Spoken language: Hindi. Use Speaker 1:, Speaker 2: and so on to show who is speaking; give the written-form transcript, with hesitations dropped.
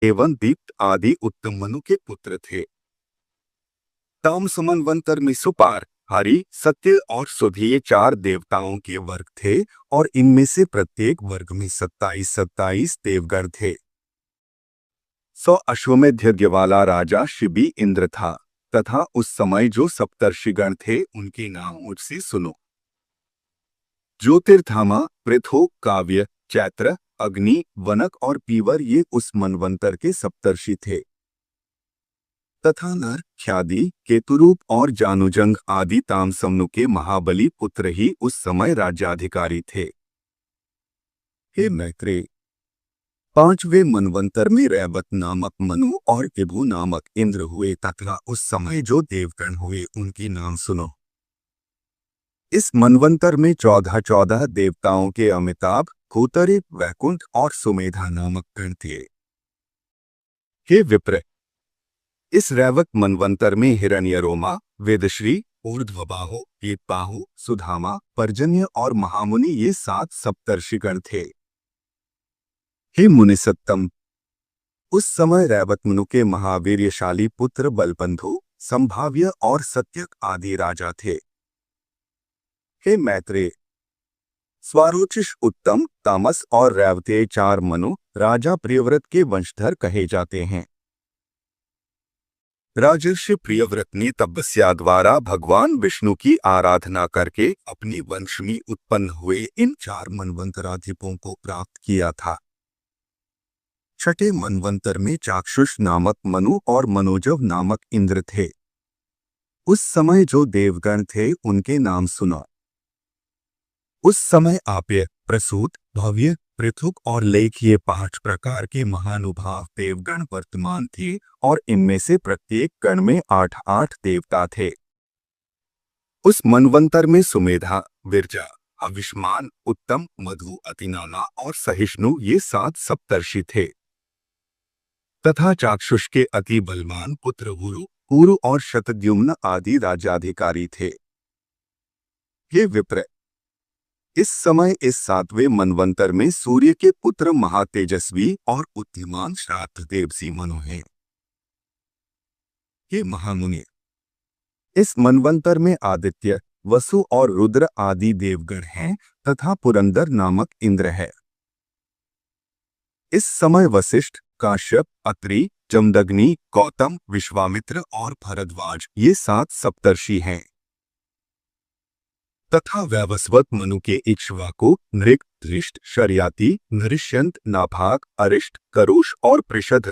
Speaker 1: एवं दीप्त आदि उत्तम मनु के पुत्र थे। तामस मनवंतर में सुपार, हरि, सत्य और सुधि ये 4 देवताओं के वर्ग थे और इनमें से प्रत्येक वर्ग में 27-27 देवगण थे। 100 अश्वमेध यज्ञ वाला राजा शिबी इंद्र था तथा उस समय जो सप्तर्षिगण थे उनके नाम मुझसे सुनो। ज्योतिर्धामा, पृथु, काव्य, चैत्र, अग्नि, वनक और पीवर ये उस मनवंतर के सप्तर्षि थे तथा नर, ख्याति, केतुरूप और जानुजंग आदि तामसमनु के महाबली पुत्र ही उस समय राज्याधिकारी थे। हे मैत्रेय, 5वें मनवंतर में रैवत नामक मनु और विभु नामक इंद्र हुए तथा उस समय जो देवगण हुए उनके नाम सुनो। इस मनवंतर में 14 देवताओं के अमिताभ, कूतरे, वैकुंठ और सुमेधा नामक गण थे। हे विप्र, इस रैवत मनवंतर में हिरण्यरोमा, वेदश्री, ऊर्ध्वबाहु, पीतबाहु, सुधामा, पर्जन्य और महामुनि ये 7 सप्तर्षिगण थे। हे मुनिसत्तम, उस समय रैवत मनु के महावीर्यशाली पुत्र बलबंधु, संभाव्य और सत्यक आदि राजा थे। हे मैत्रेय, स्वारोचिष, उत्तम, तामस और रैवतेय 4 मनु राजा प्रियव्रत के वंशधर कहे जाते हैं। राजर्षि प्रियव्रत ने तपस्या द्वारा भगवान विष्णु की आराधना करके अपने वंश में उत्पन्न हुए इन 4 मनवंतराधिपों को प्राप्त किया था। छठे मनवंतर में चाक्षुष नामक मनु और मनोजव नामक इंद्र थे। उस समय जो देवगण थे उनके नाम सुनो। उस समय आप्य, प्रसूत, भव्य, पृथुक और लेख ये 5 प्रकार के महानुभाव देवगण वर्तमान थे और इनमें से प्रत्येक गण में 8-8 देवता थे। उस मनवंतर में सुमेधा, विरजा, अविष्मान, उत्तम, मधु, अतिनाना और सहिष्णु ये 7 सप्तर्षि थे तथा चाक्षुष के अति बलवान पुत्र गुरु, कुरु और शतद्युम्न आदि राज्याधिकारी थे। हे विप्र, इस समय इस 7वें मनवंतर में सूर्य के पुत्र महातेजस्वी और उद्यमान श्राद्ध देवसी मनु हैं। हे महामुनि, इस मनवंतर में आदित्य, वसु और रुद्र आदि देवगण हैं तथा पुरंदर नामक इंद्र है। इस समय वशिष्ठ, काश्यप, अत्रि, जमदग्नि, गौतम, विश्वामित्र और भरद्वाज ये 7 सप्तर्षि हैं तथा वैवस्वत मनु के इक्ष्वाकु, नृक, धृष्ट, शर्याति, नृष्यंत, नाभाग, अरिष्ट, करुष और पृषध